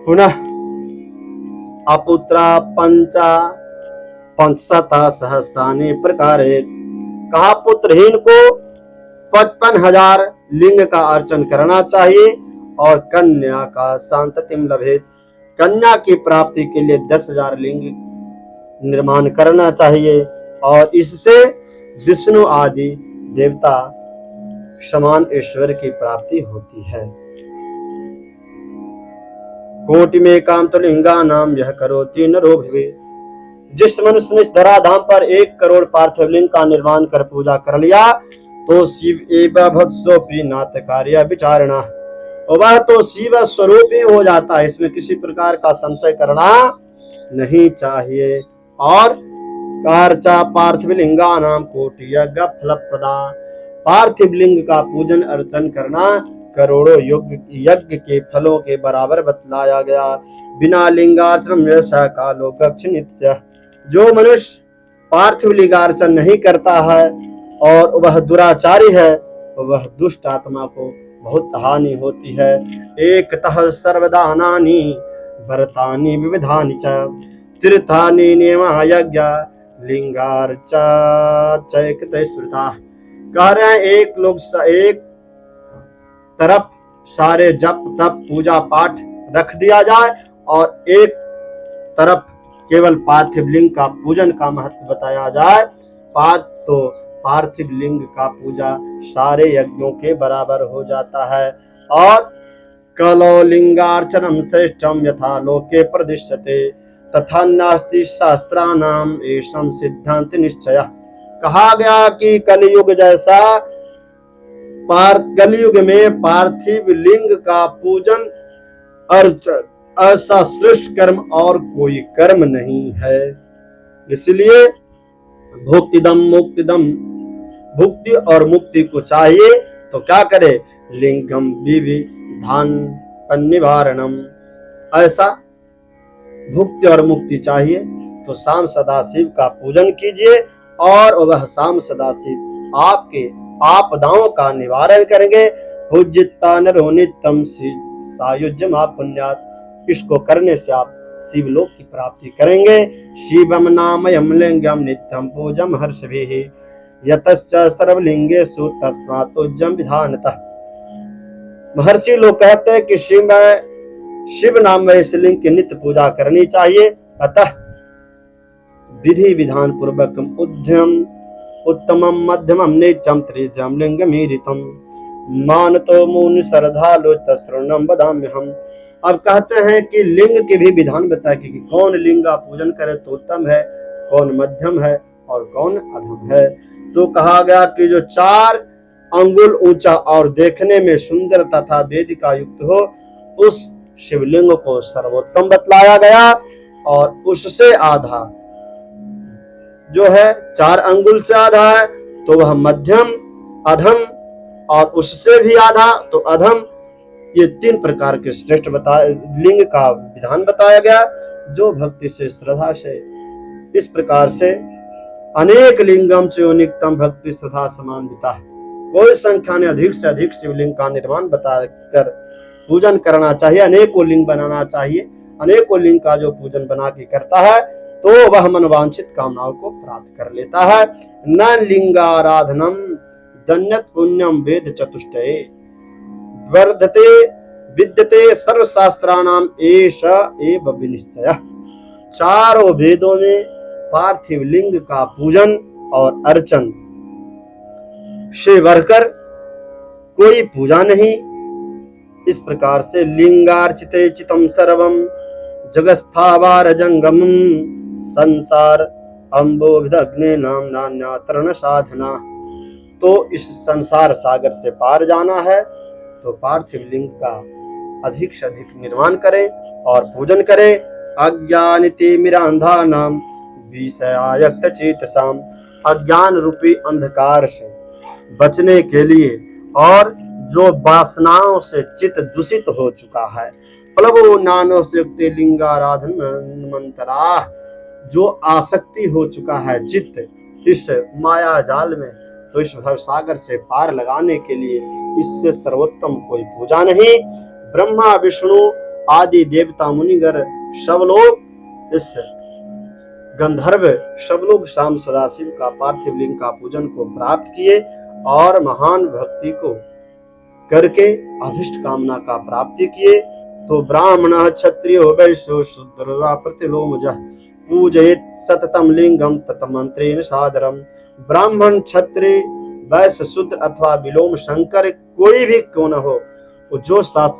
पुनः अपुत्रा पंचशत सहस्राणि प्रकारे, कहा पुत्रहीन को 55,000 लिंग का अर्चन करना चाहिए और कन्या का संततिम लभेत, कन्या की प्राप्ति के लिए 10,000 लिंग निर्माण करना चाहिए और इससे विष्णु आदि देवता समान ईश्वर की प्राप्ति होती है। कोटि में काम तो लिंगा नाम यह करोति नरो भवे, जिस मनुष्य ने इस धराधाम पर 1 करोड़ पार्थिव लिंग का निर्माण कर पूजा कर लिया तो शिव एवं भत्सोपि नाथ कार्य विचारणा, वह तो शिव स्वरूप ही हो जाता है, इसमें किसी प्रकार का संशय करना नहीं चाहिए। और कार्चा पार्थिव लिंगा नाम कोटि यज्ञ फल प्रदा, पार्थिव लिंग का पूजन अर्चन करना करोड़ों यज्ञ के फलों के बराबर बतलाया गया। बिना लिंगार्चन कालो गच्छति, जो मनुष्य पार्थिव लिंगार्चन नहीं करता है और वह दुराचारी है, वह दुष्ट आत्मा को बहुत हानि होती है। एकतः सर्वदानानि व्रतानि विविधानि च तीर्थानि नियमा यज्ञ लिंगार्चा चैकत स्मृता, कह रहे हैं एक तरफ सारे जप तप पूजा पाठ रख दिया जाए और एक तरफ केवल पार्थिव लिंग का पूजन का महत्व बताया जाए। तो पार्थिव लिंग का पूजा सारे यज्ञों के बराबर हो जाता है। और कलो लिंगार्चनम श्रेष्ठम यथा लोके प्रदिश्यते तथा नास्ति शास्त्राणाम एषम सिद्धांत निश्चय, कहा गया कि कलयुग जैसा कलयुग में पार्थिव लिंग का पूजन अर्चन ऐसा श्रेष्ठ कर्म और कोई कर्म नहीं है। इसलिए भुक्तिदम मुक्तिदम, भुक्ति और मुक्ति को चाहिए तो क्या करे, लिंगम विविधान निवारणम, ऐसा भुक्ति और मुक्ति चाहिए तो शाम सदाशिव का पूजन कीजिए और वह शाम सदाशिव आपके आपदाओं का निवारण करेंगे। पूज्यता नरो नित्यम सायुज्यम पुण्यात, इसको करने से आप शिवलोक की प्राप्ति करेंगे। शिवम नामयम लिंगम नित्यम पूजम हर्षभिः यतश्च सर्वलिंगेषु तस्मात् विधानतः, महर्षि लोग कहते हैं कि शिव नाम में इस लिंग की नित्य पूजा करनी चाहिए। अतः विधि विधान पूर्वक उत्तमम मध्यमम नीचम तृतीयम लिंगमीरितम मानतो मुनि श्रद्धालु तस्पूर्णम बदाम्यहम्। अब कहते हैं कि लिंग के भी विधान बताए कि कौन लिंग का पूजन करे तो उत्तम है, कौन मध्यम है और कौन अधम है। तो कहा गया कि जो 4 अंगुल ऊंचा और देखने में सुंदर तथा वेदिका युक्त हो उस शिवलिंग को सर्वोत्तम बतलाया गया। और उससे आधा जो है 4 अंगुल से आधा है तो वह मध्यम, अधम और उससे भी आधा तो अधम, ये 3 प्रकार के श्रेष्ठ लिंग का विधान बताया गया। जो भक्ति से श्रद्धा से इस प्रकार से अनेक लिंगम चयोनिक्तम भक्ति श्रद्धा समान्विता, कोई संख्या ने अधिक से अधिक शिवलिंग का निर्माण बताकर पूजन करना चाहिए, अनेकों लिंग बनाना चाहिए। अनेकों लिंग का जो पूजन बना के करता है तो वह मनवांछित कामनाओं को प्राप्त कर लेता है। न लिंगाराधनम दन्यत पुण्यम वेद चतुष्टये वर्धते विद्यते सर्वशास्त्राणाम एष एव विनिश्चय, चारों वेदों में पार्थिव लिंग का पूजन और अर्चन से बढ़कर कोई पूजा नहीं। इस प्रकार से लिंगार्चिते चितम सर्वम जगस्थावार जंगमम संसार अम्बोभिदग्ने नाम नान्या तरण साधना, तो इस संसार सागर से पार जाना है तो पार्थिव लिंग का अधिक से अधिक निर्माण करें और पूजन करें। अज्ञानितिमिरांधा नाम विषयायक्त चेतसाम, अज्ञान रूपी अंधकार से बचने के लिए और जो वासनाओं से चित्त दूषित हो चुका है, प्लवो नानो युक्ति लिंगाराधन मंत्रा, जो आसक्ति हो चुका है चित्त इस माया जाल में, तो इस भव सागर से पार लगाने के लिए इससे सर्वोत्तम कोई पूजा नहीं। ब्रह्मा विष्णु आदि देवता मुनिगर सब लोग इस गंधर्व सब लोग शाम सदाशिव का पार्थिव लिंग का पूजन को प्राप्त किए और महान भक्ति को करके अभिष्ट कामना का प्राप्ति किए। तो ब्राह्मण क्षत्रियो वैश्यो शूद्रो प्रतिलोमजः पूजयेत् सततम लिंगम ततमंत्रेण सादरम। ब्राह्मण क्षत्रिय वैश्य शूद्र अथवा विलोम शंकर कोई भी क्यों न हो, जो शास्त्र